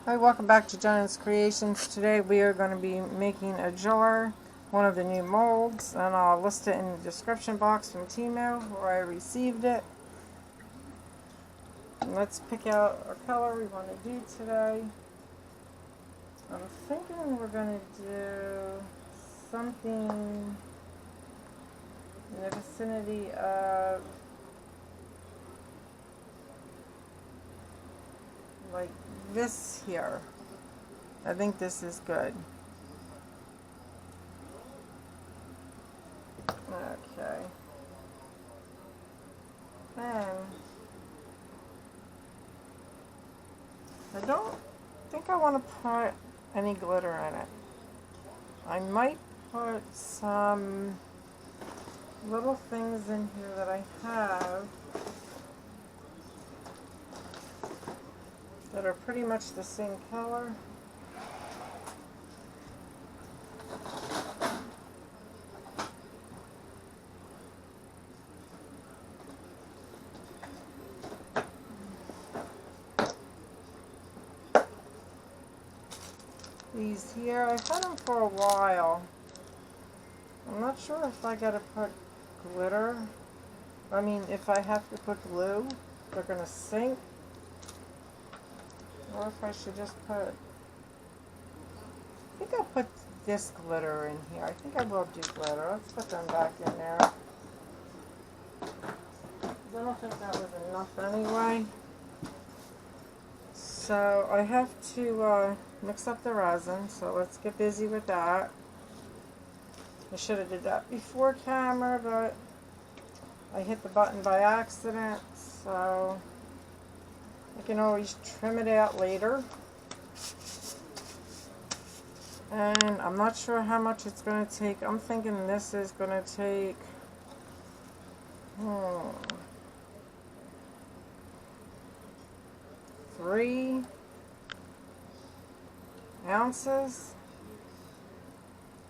Hi, welcome back to Jonathan's Creations. Today we are going to be making a jar, one of the new molds, and I'll list it in the description box from Timo where I received it. And let's pick out our color we want to do today. I'm thinking we're going to do something in the vicinity of like this here. I think this is good. Okay. And I don't think I want to put any glitter in it. I might put some little things in here that I have that are pretty much the same color. These here, I've had them for a while. I'm not sure if I gotta put glitter. I mean, if I have to put glue, they're gonna sink. Or if I should just put, I think I'll put this glitter in here. I think I will do glitter. Let's put them back in there. I don't think that was enough anyway. So I have to mix up the resin, so let's get busy with that. I should have did that before camera, but I hit the button by accident, so I can always trim it out later. And I'm not sure how much it's going to take. I'm thinking this is going to take 3 ounces.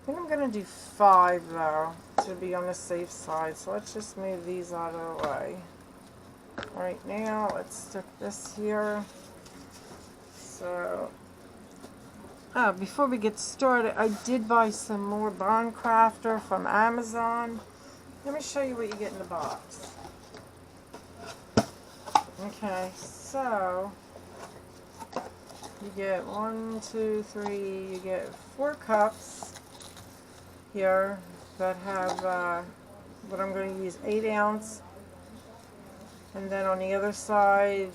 I think I'm going to do 5 though, to be on the safe side. So let's just move these out of the way. Right now, let's stick this here. So, before we get started, I did buy some more bond crafter from Amazon. Let me show you what you get in the box. Okay, so you get 1, 2, 3, you get 4 cups here that have what I'm going to use 8 ounce, and then on the other side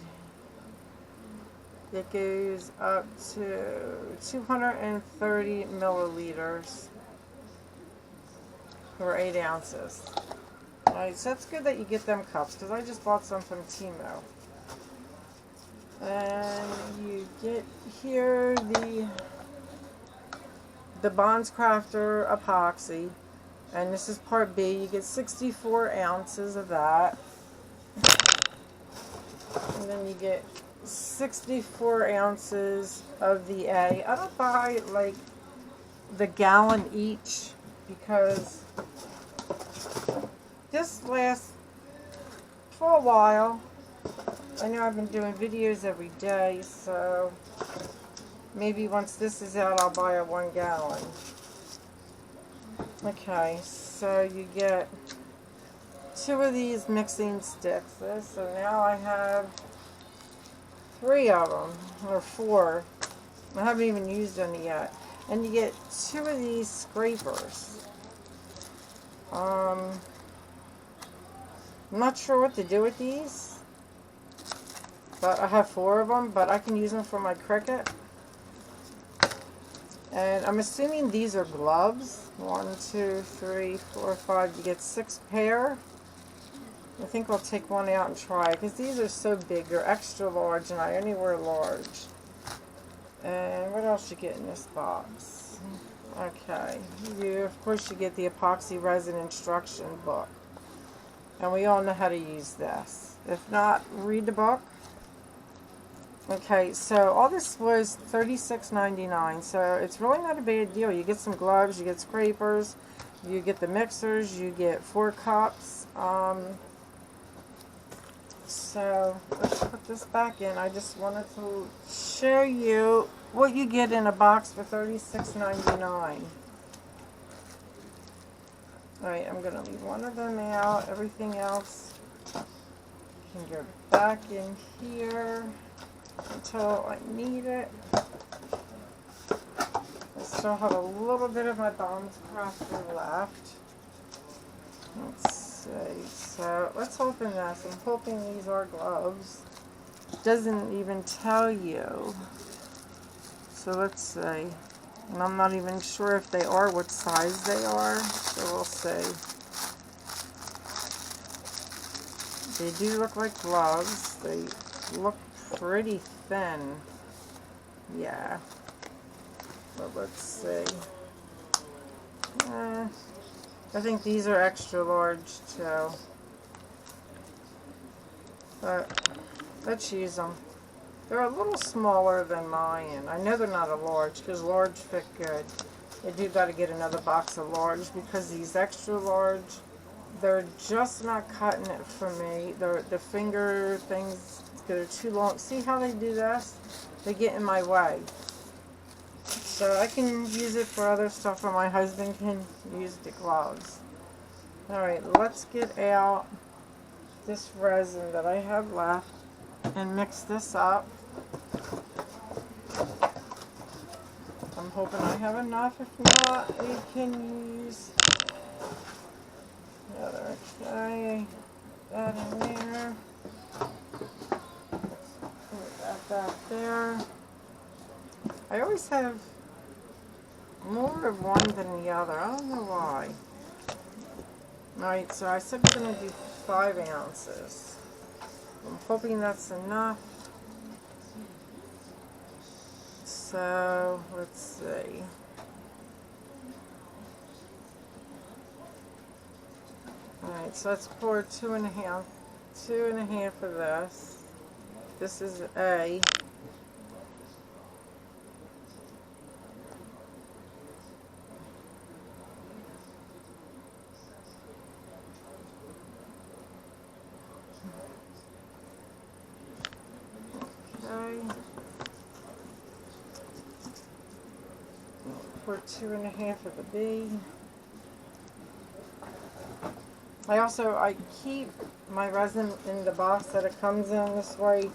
it goes up to 230 milliliters for 8 ounces. Alright, so that's good that you get them cups, because I just bought some from Timo. And you get here the Bonds Crafter epoxy, and this is part B. You get 64 ounces of that, and then you get 64 ounces of the A. I don't buy like the gallon each because this lasts for a while. I know I've been doing videos every day, so maybe once this is out I'll buy a 1 gallon. Okay, so you get 2 of these mixing sticks. So now I have 3 of them, or 4. I haven't even used any yet. And you get 2 of these scrapers. I'm not sure what to do with these, but I have 4 of them, but I can use them for my Cricut. And I'm assuming these are gloves. 1, 2, 3, 4, 5. You get 6 pair. I think I'll take one out and try, because these are so big. They're extra large, and I only wear large. And what else you get in this box? Okay. Of course, you get the epoxy resin instruction book. And we all know how to use this. If not, read the book. Okay, so all this was $36.99, so it's really not a bad deal. You get some gloves, you get scrapers, you get the mixers, you get 4 cups. So let's put this back in. I just wanted to show you what you get in a box for $36.99. Alright, I'm going to leave one of them out. Everything else can go back in here until I need it. I still have a little bit of my Bombs Crafter left. Let's see. So let's open this. I'm hoping these are gloves. It doesn't even tell you. So let's see. And I'm not even sure if they are, what size they are. So we'll see. They do look like gloves. They look pretty thin. Yeah. But let's see. I think these are extra large too. But let's use them. They're a little smaller than mine. I know they're not a large because large fit good. I do got to get another box of large because these extra large, they're just not cutting it for me. The finger things, they're too long. See how they do this? They get in my way. So I can use it for other stuff, or my husband can use the gloves. Alright, let's get out this resin that I have left and mix this up. I'm hoping I have enough. If not, we can use the other. Okay, that in there. Put that back there. I always have more of one than the other. I don't know why. Alright, so I said we're going to do 5 ounces. I'm hoping that's enough. So, let's see. Alright, so let's pour 2.5 of this. This is A. Pour 2.5 of the B. I keep my resin in the box that it comes in this way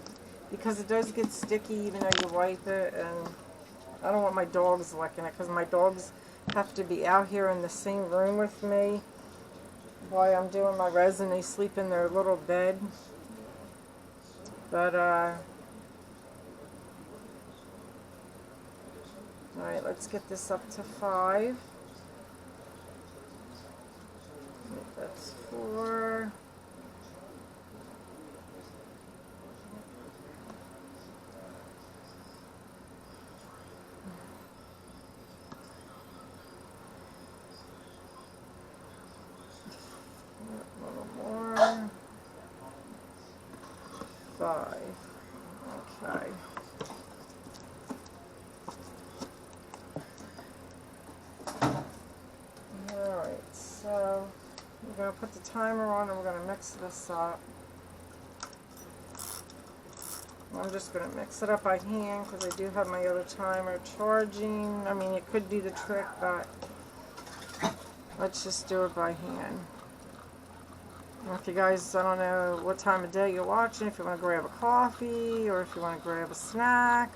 because it does get sticky even though you wipe it, and I don't want my dogs licking it because my dogs have to be out here in the same room with me while I'm doing my resin. They sleep in their little bed. But alright, let's get this up to 5. That's 4. A little more. 5. Okay. Alright, so we're going to put the timer on and we're going to mix this up. I'm just going to mix it up by hand because I do have my other timer charging. I mean, it could do the trick, but let's just do it by hand. If you guys, I don't know what time of day you're watching, if you want to grab a coffee or if you want to grab a snack.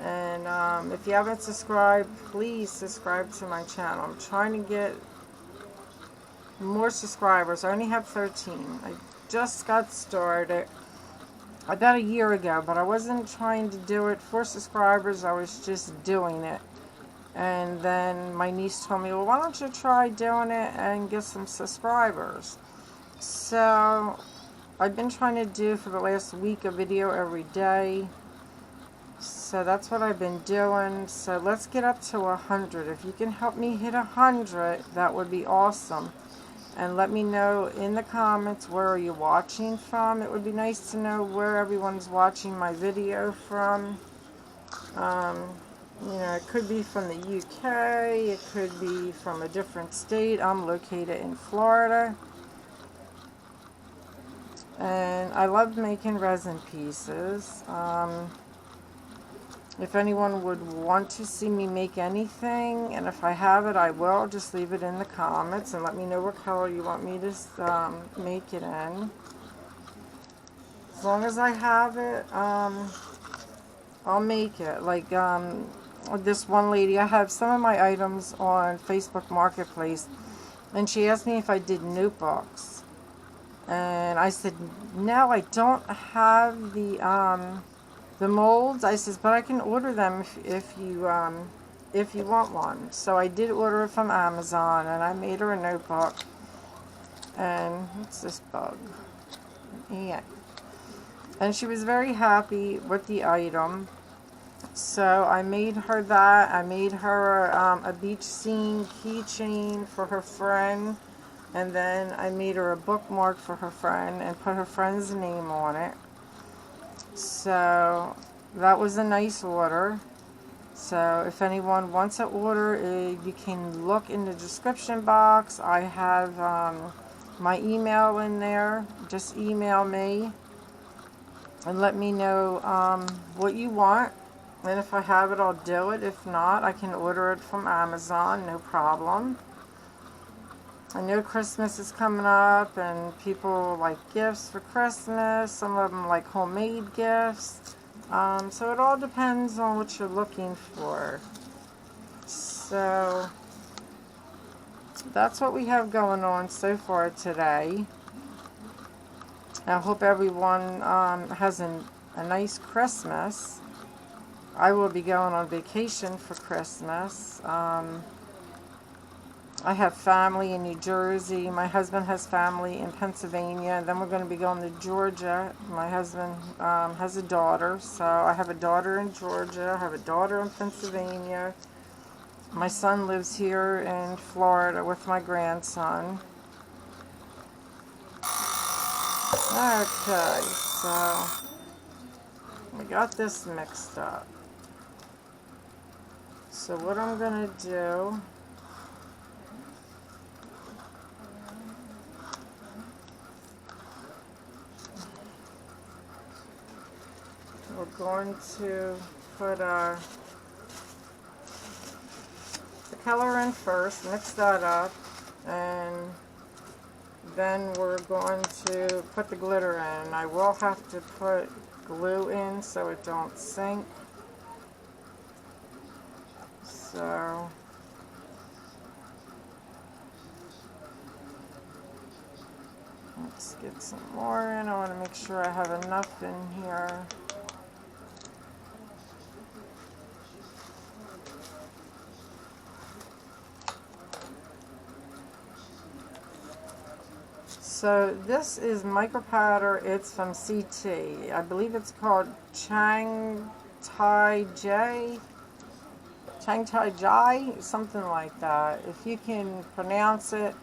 And if you haven't subscribed, please subscribe to my channel. I'm trying to get more subscribers. I only have 13. I just got started about a year ago, but I wasn't trying to do it for subscribers. I was just doing it. And then my niece told me, well, why don't you try doing it and get some subscribers? So I've been trying to do for the last week a video every day. So that's what I've been doing. So let's get up to 100. If you can help me hit 100, that would be awesome. And let me know in the comments, where are you watching from. It would be nice to know where everyone's watching my video from. You know, it could be from the UK, it could be from a different state. I'm located in Florida. And I love making resin pieces. If anyone would want to see me make anything, and if I have it, I will. Just leave it in the comments and let me know what color you want me to make it in. As long as I have it, I'll make it. Like this one lady, I have some of my items on Facebook Marketplace, and she asked me if I did notebooks. And I said, no, I don't have the molds. I says, but I can order them if you want one. So I did order it from Amazon, and I made her a notebook. And what's this bug? Yeah. And she was very happy with the item. So I made her that. I made her a beach scene keychain for her friend. And then I made her a bookmark for her friend and put her friend's name on it. So that was a nice order. So if anyone wants to order, you can look in the description box. I have my email in there. Just email me and let me know what you want. And if I have it, I'll do it. If not, I can order it from Amazon, no problem. I know Christmas is coming up and people like gifts for Christmas. Some of them like homemade gifts. So it all depends on what you're looking for. So that's what we have going on so far today. I hope everyone has a nice Christmas. I will be going on vacation for Christmas. I have family in New Jersey. My husband has family in Pennsylvania. Then we're going to be going to Georgia. My husband has a daughter. So I have a daughter in Georgia. I have a daughter in Pennsylvania. My son lives here in Florida with my grandson. Okay, so we got this mixed up. So what I'm going to do... we're going to put the color in first, mix that up, and then we're going to put the glitter in. I will have to put glue in so it don't sink. So let's get some more in. I want to make sure I have enough in here. So this is micro powder. It's from CT. I believe it's called Chang Tai Jai, something like that. If you can pronounce it,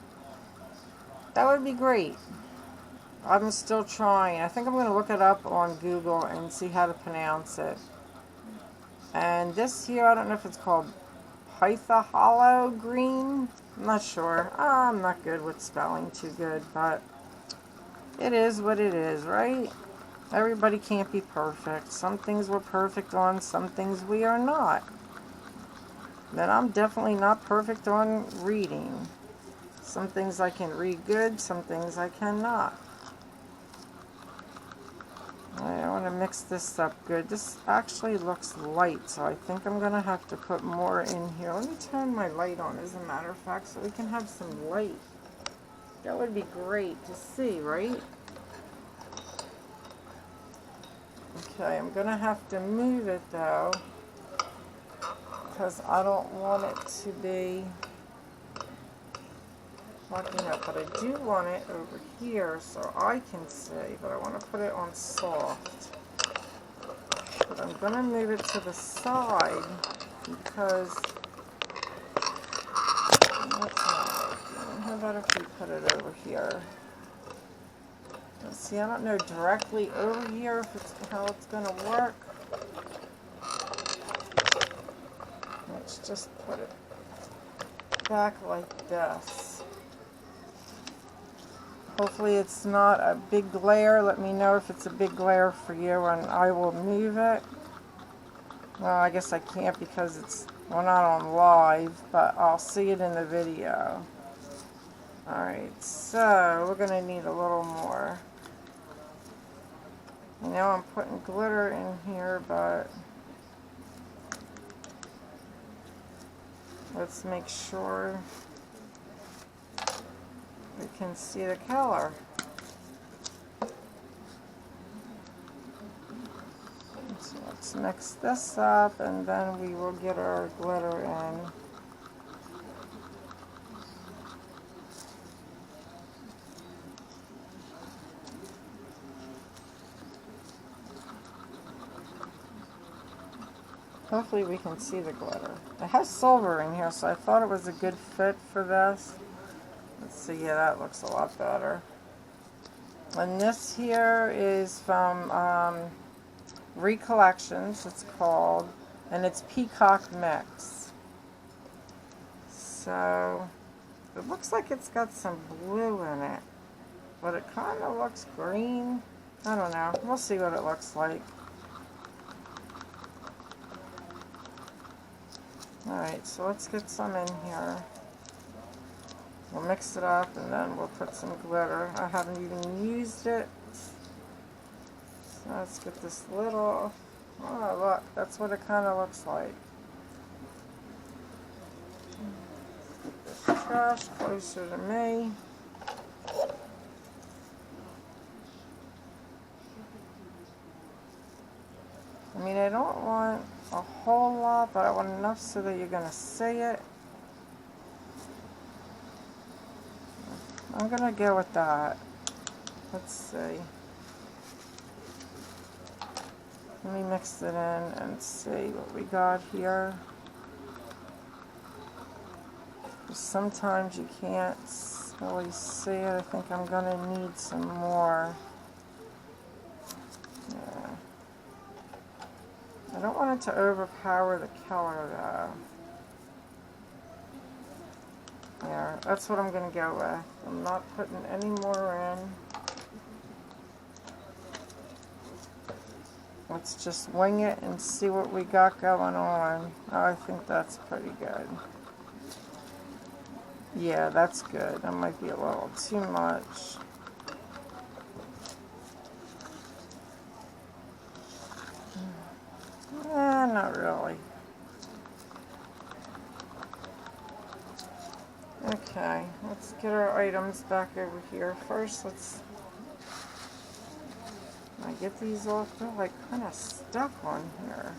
that would be great. I'm still trying. I think I'm going to look it up on Google and see how to pronounce it. And this here, I don't know if it's called Pytha Hollow Green. I'm not sure. I'm not good with spelling too good, but it is what it is, right? Everybody can't be perfect. Some things we're perfect on, some things we are not. Then I'm definitely not perfect on reading. Some things I can read good, some things I cannot. I want to mix this up good. This actually looks light, so I think I'm going to have to put more in here. Let me turn my light on, as a matter of fact, so we can have some light. That would be great to see, right? Okay, I'm going to have to move it, though, because I don't want it to be marking up. But I do want it over here so I can see, but I want to put it on soft. But I'm going to move it to the side because that's not working. How about if we put it over here? Let's see, I don't know directly over here if it's how it's going to work. Let's just put it back like this. Hopefully it's not a big glare. Let me know if it's a big glare for you and I will move it. Well, I guess I can't because it's, well, not on live, but I'll see it in the video. Alright, so we're going to need a little more. I know I'm putting glitter in here, but let's make sure we can see the color. So let's mix this up and then we will get our glitter in. Hopefully we can see the glitter. It has silver in here, so I thought it was a good fit for this. Let's see, yeah, that looks a lot better. And this here is from Recollections, it's called, and it's Peacock Mix. So, it looks like it's got some blue in it, but it kind of looks green. I don't know. We'll see what it looks like. Alright, so let's get some in here. We'll mix it up and then we'll put some glitter. I haven't even used it. So let's get this lid off. Oh, look, that's what it kind of looks like. Get this trash closer to me. I mean, I don't want a whole lot, but I want enough so that you're going to see it. I'm going to go with that. Let's see. Let me mix it in and see what we got here. Sometimes you can't really see it. I think I'm going to need some more. Yeah. I don't want it to overpower the color though. Yeah, that's what I'm going to go with. I'm not putting any more in. Let's just wing it and see what we got going on. Oh, I think that's pretty good. Yeah, that's good. That might be a little too much. Not really. Okay, let's get our items back over here. First, let's get these off. They're like kind of stuck on here.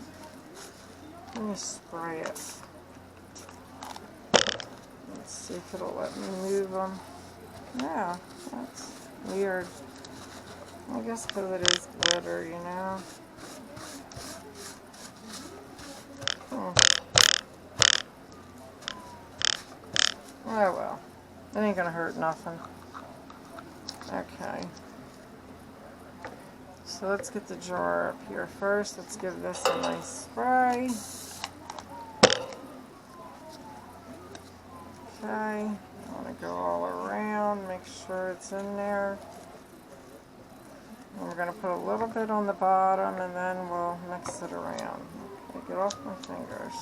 Let me spray it. Let's see if it'll let me move them. Yeah, that's weird. I guess because it is glitter, you know. Oh well, it ain't gonna hurt nothing. Okay. So let's get the jar up here first. Let's give this a nice spray. Okay. I want to go all around, make sure it's in there. And we're going to put a little bit on the bottom and then we'll mix it around. Okay, get off my fingers.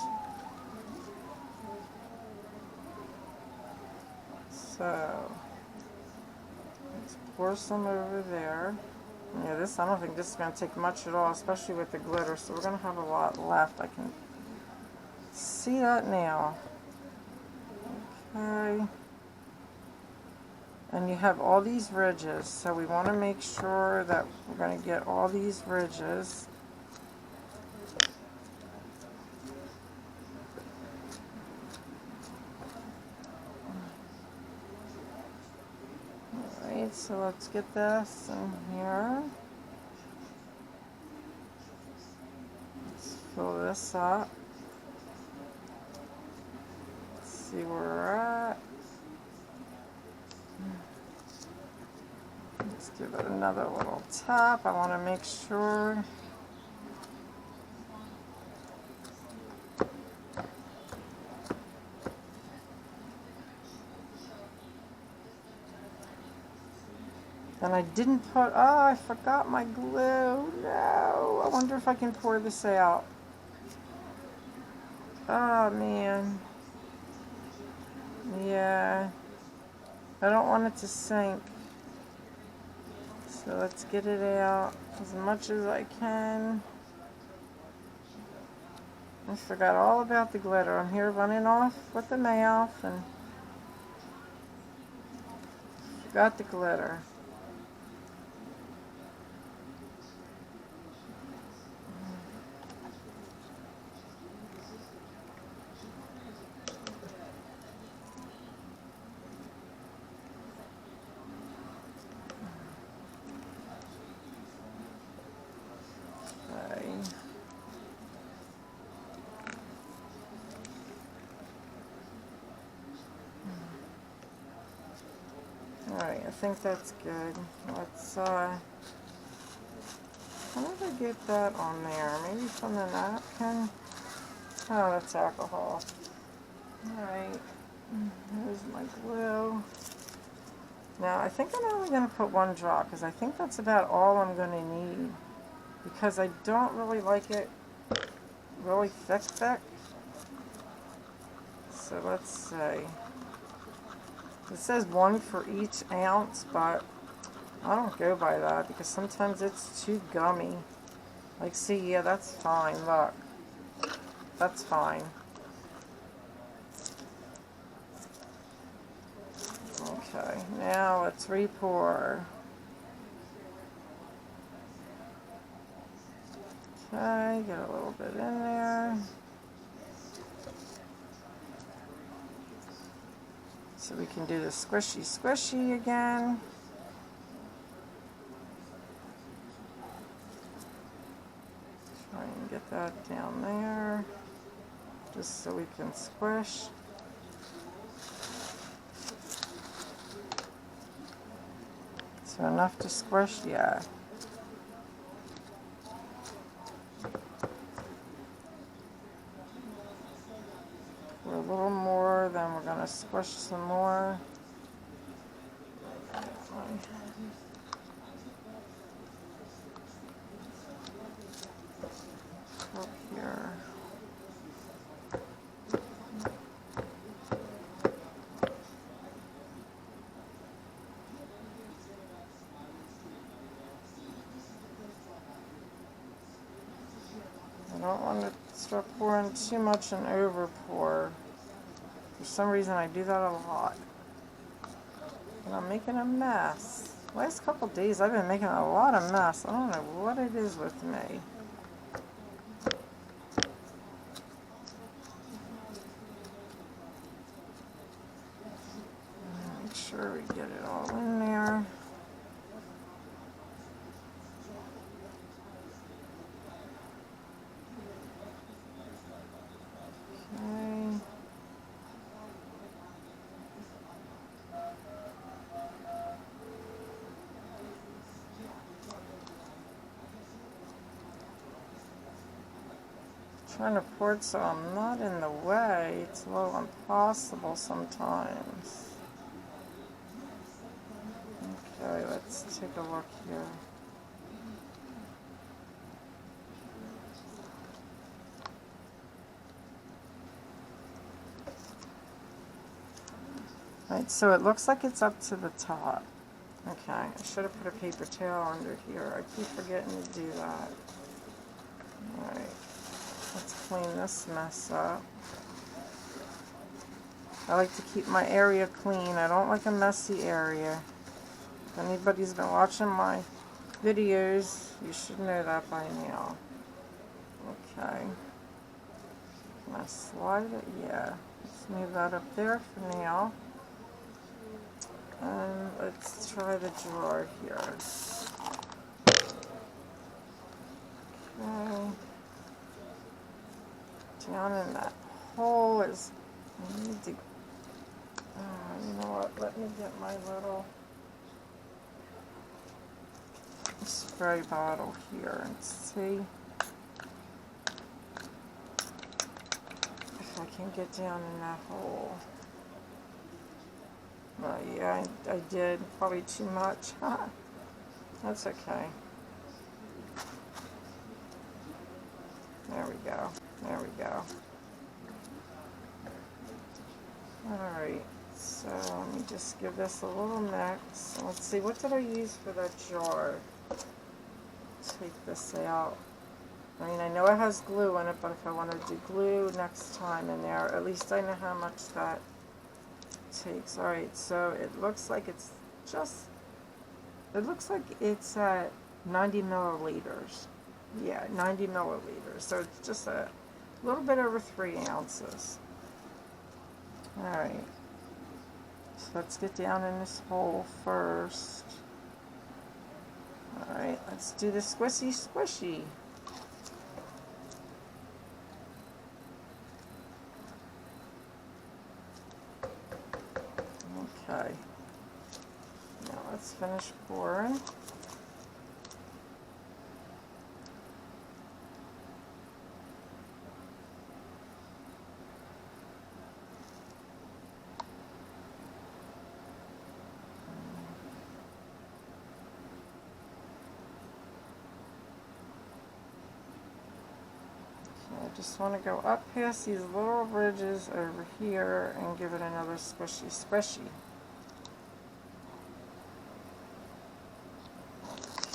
So, let's pour some over there. Yeah, this, I don't think this is going to take much at all, especially with the glitter, so we're going to have a lot left. I can see that now. Okay. And you have all these ridges, so we want to make sure that we're going to get all these ridges. Alright, so let's get this in here. Let's fill this up. Let's see where we're at. Let's give it another little tap. I want to make sure. And I didn't put, oh, I forgot my glue. No, I wonder if I can pour this out. Oh, man. Yeah. I don't want it to sink. So let's get it out as much as I can. I forgot all about the glitter. I'm here running off with the mouth and forgot the glitter. Okay. Alright, I think that's good. Let's, how did I get that on there? Maybe from the napkin? Oh, that's alcohol. Alright, here's my glue. Now, I think I'm only going to put one drop because I think that's about all I'm going to need. Because I don't really like it really thick. So let's see. It says 1 for each ounce, but I don't go by that because sometimes it's too gummy. Like, see, yeah, that's fine. Look. That's fine. Okay, now let's re-pour. Okay, get a little bit in there. So we can do the squishy again. Try and get that down there, just so we can squish. So enough to squish? Yeah. For a little more, then we're going to squish some more. Up here. I don't want to start pouring too much and over pour. For some reason I do that a lot. And I'm making a mess. Last couple days I've been making a lot of mess. I don't know what it is with me. Make sure we get it all in there. Okay. Trying to pour it so I'm not in the way. It's a little impossible sometimes. Okay, let's take a look here. Alright, so it looks like it's up to the top. Okay, I should have put a paper towel under here. I keep forgetting to do that. Alright. Let's clean this mess up. I like to keep my area clean. I don't like a messy area. If anybody's been watching my videos, you should know that by now. Okay. Can I slide it? Yeah. Let's move that up there for now. And let's try the drawer here. Okay. Down in that hole is, I need to, you know what, let me get my little spray bottle here and see if I can get down in that hole. Yeah, I did, probably too much. That's okay. There we go. There we go. Alright, so let me just give this a little mix. Let's see, what did I use for that jar? Take this out. I mean, I know it has glue in it, but if I want to do glue next time in there, at least I know how much that takes. Alright, so it looks like it's just, it looks like it's at 90 milliliters. Yeah, 90 milliliters. So it's just a little bit over 3 ounces. Alright, so let's get down in this hole first. Alright, let's do the squishy squishy. Okay, now let's finish pouring. I just want to go up past these little ridges over here and give it another squishy squishy.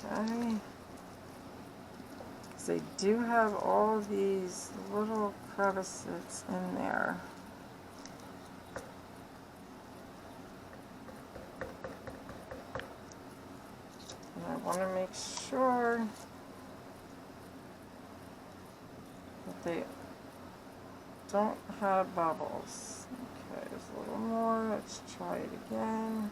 Okay. Because they do have all these little crevices in there. And I want to make sure they don't have bubbles. Okay, there's a little more. Let's try it again.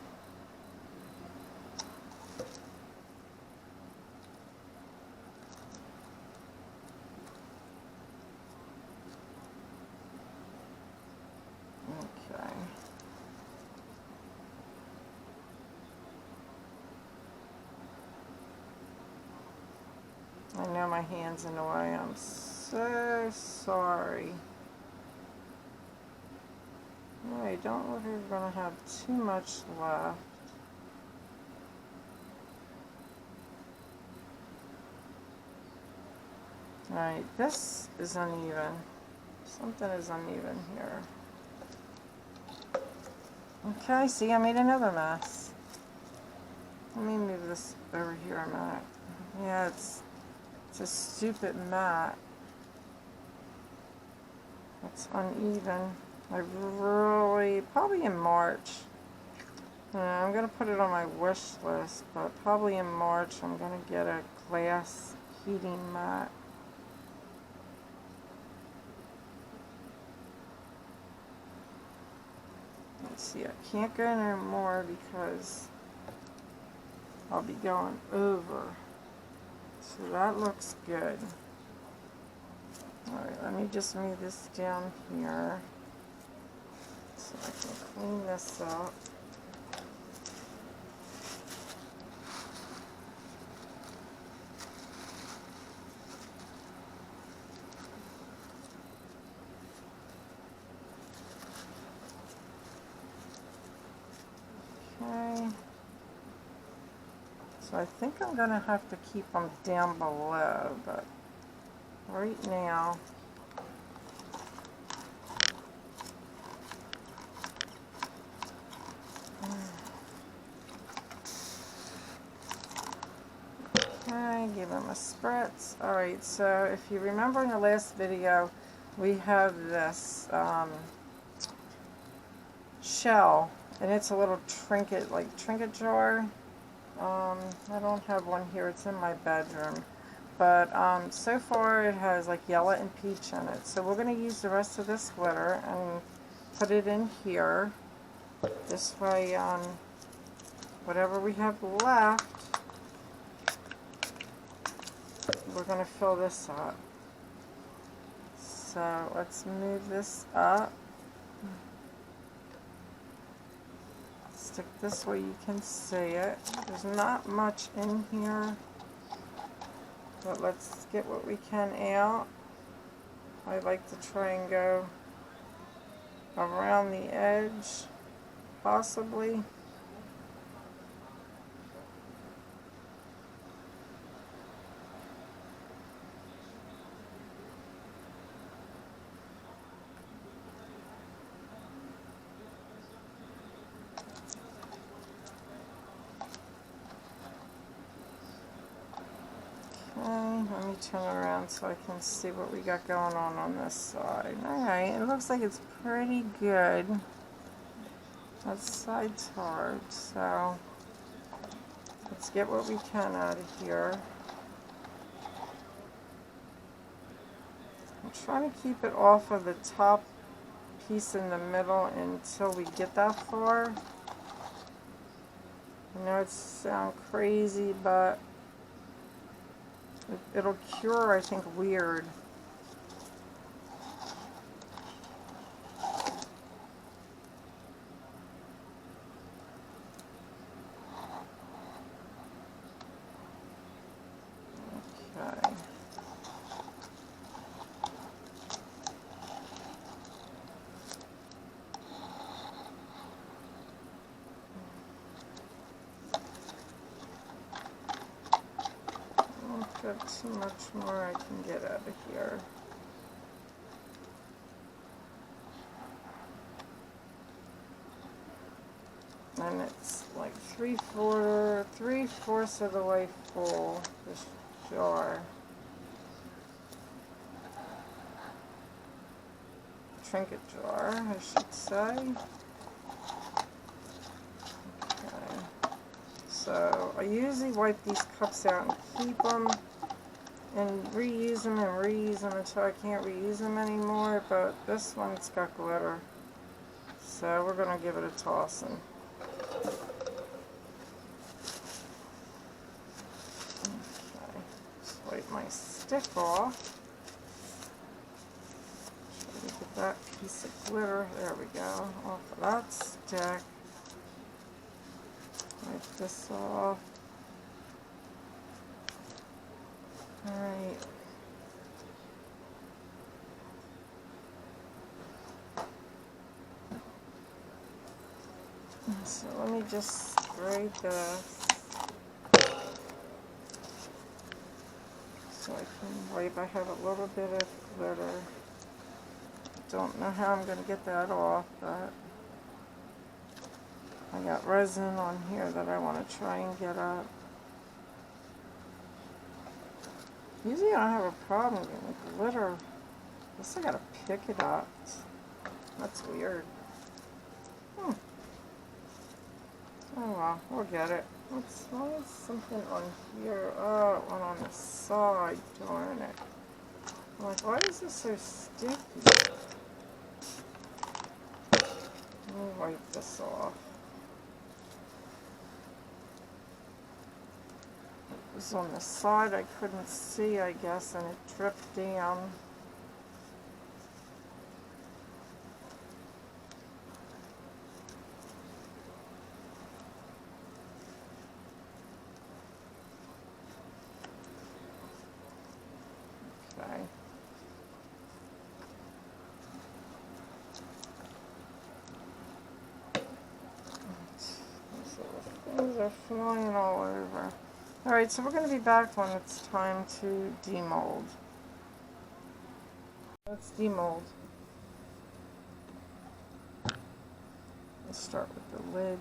Okay. I know my hand's in the way. I'm so sorry. I don't look like we're going to have too much left. Alright, this is uneven. Something is uneven here. Okay, see, I made another mess. Let me move this over here a minute. Yeah, it's a stupid mat. It's uneven. I really, probably in March. I'm going to put it on my wish list, but probably in March I'm going to get a glass heating mat. Let's see, I can't go no more because I'll be going over. So that looks good. Alright, let me just move this down here so I can clean this up. Okay. So I think I'm going to have to keep them down below, but right now, okay, give them a spritz. Alright, so if you remember in the last video, we have this shell, and it's a little trinket, like trinket jar. I don't have one here, it's in my bedroom. But so far it has like yellow and peach in it. So we're going to use the rest of this glitter and put it in here. This way, whatever we have left, we're going to fill this up. So let's move this up. Stick this where you can see it. There's not much in here, but let's get what we can out. I like to try and go around the edge, possibly. me turn around so I can see what we got going on this side. Alright, it looks like it's pretty good. That side's hard, so let's get what we can out of here. I'm trying to keep it off of the top piece in the middle until we get that far. I know it sounds crazy, but it'll cure, I think, weird. Okay. Got too much more I can get out of here. And it's like three-fourths of the way full, this jar. Trinket jar, I should say. Okay. So I usually wipe these cups out and keep them and reuse them until I can't reuse them anymore, but this one's got glitter, so we're going to give it a toss. And okay, just wipe my stick off. Try to get that piece of glitter, there we go, off of that stick. Wipe this off. Alright. So let me just spray this so I can wipe. I have a little bit of glitter. Don't know how I'm going to get that off, but I got resin on here that I want to try and get up. Usually I don't have a problem getting glitter. I guess I gotta pick it up. That's weird. Oh well, we'll get it. What's something on here? Oh, it went on the side. Darn it. I'm like, why is this so sticky? Let me wipe this off. It was on the side I couldn't see, I guess, and it dripped down. Okay. These little things are flying all over. Alright, so we're going to be back when it's time to demold. Let's demold. Let's start with the lid.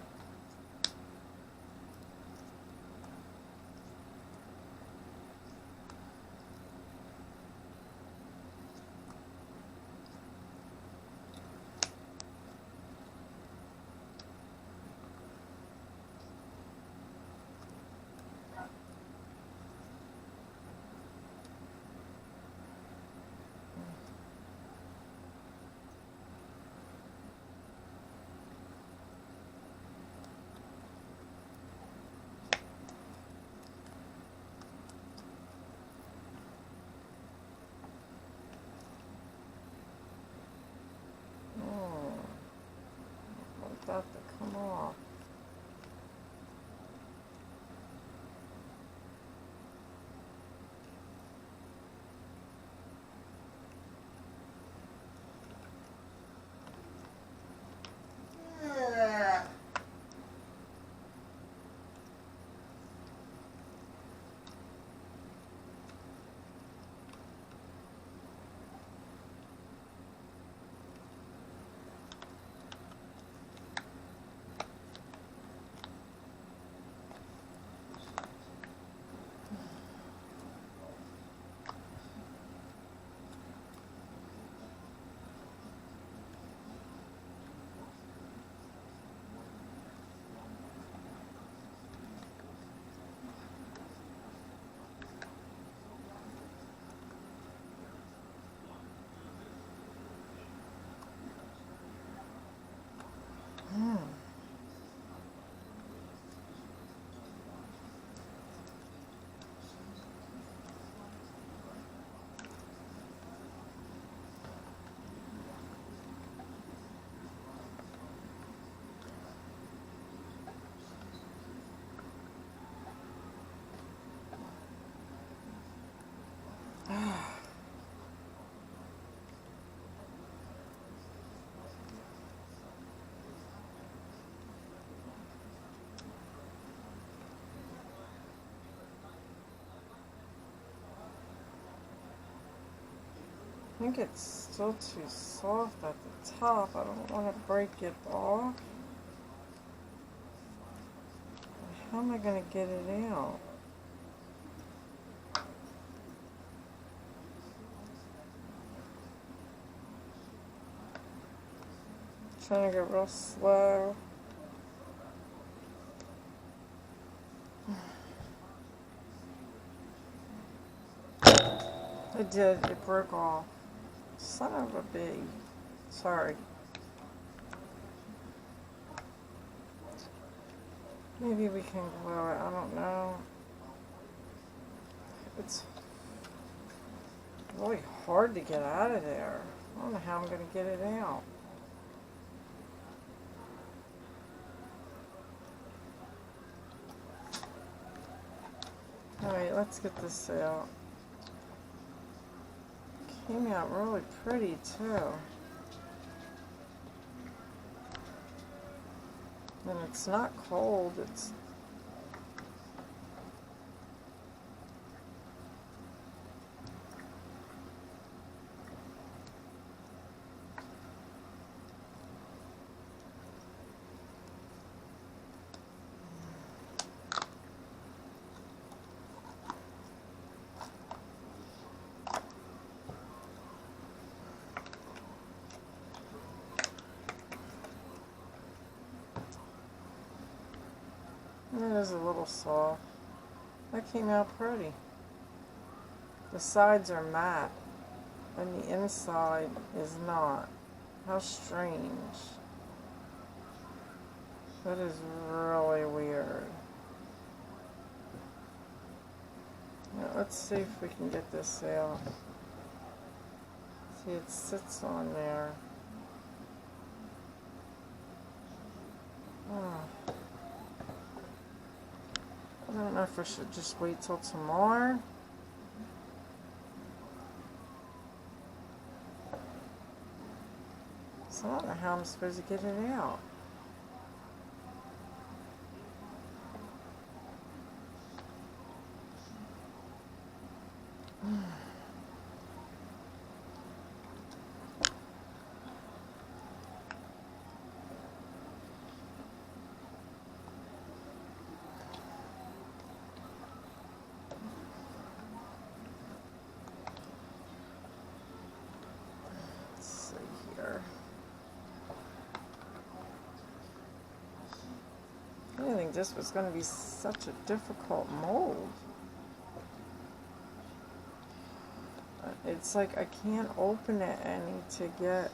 think it's still too soft at the top. I don't want to break it off. How am I going to get it out? Trying to go real slow. It did. It broke off. Son of a bee. Sorry. Maybe we can glue it. I don't know. It's really hard to get out of there. I don't know how I'm going to get it out. Alright, let's get this out. Came out really pretty too. And it's not cold, it's it is a little soft. That came out pretty. The sides are matte, and the inside is not. How strange. That is really weird. Now, let's see if we can get this out. See, it sits on there. Oh. I don't know if I should just wait till tomorrow. So I don't know how I'm supposed to get it out. I didn't think this was going to be such a difficult mold. It's like I can't open it any to get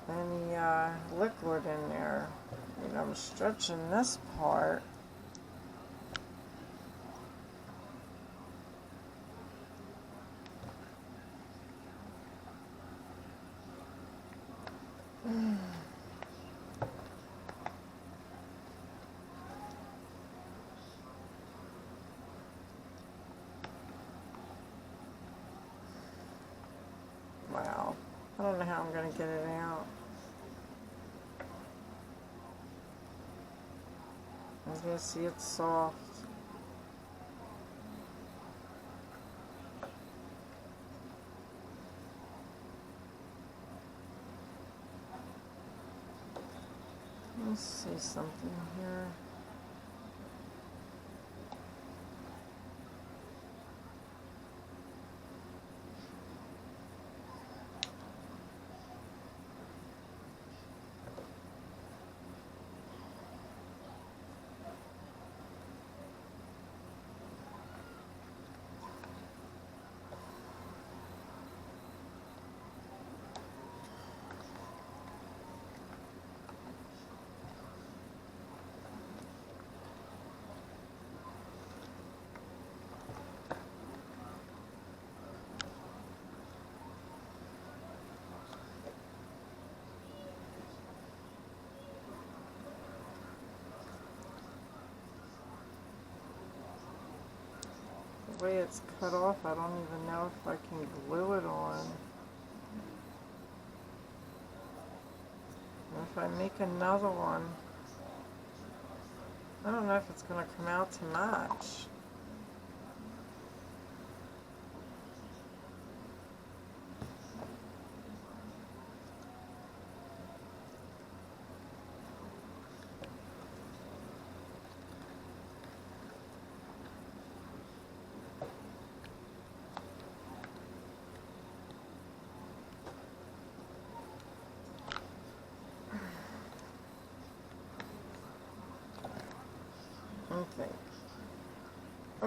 any liquid in there. You know, I'm stretching this part. Wow. I don't know how I'm going to get it out. As you can see, it's soft. Let's see something here. The way it's cut off, I don't even know if I can glue it on. And if I make another one, I don't know if it's going to come out to match.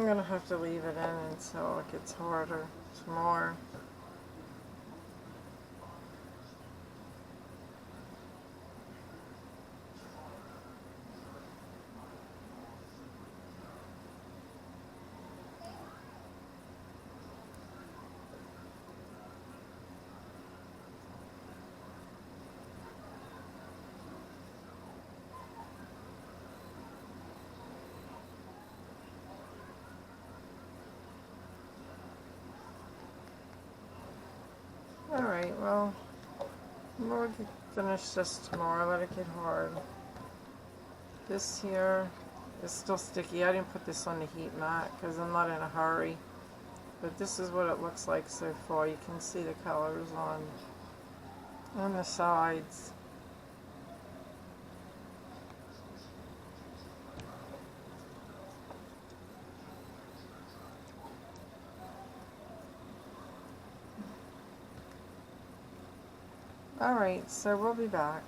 I'm going to have to leave it in until it gets harder some more. Alright, well, we'll finish this tomorrow, let it get hard. This here is still sticky. I didn't put this on the heat mat because I'm not in a hurry. But this is what it looks like so far. You can see the colors on the sides. Alright, so we'll be back.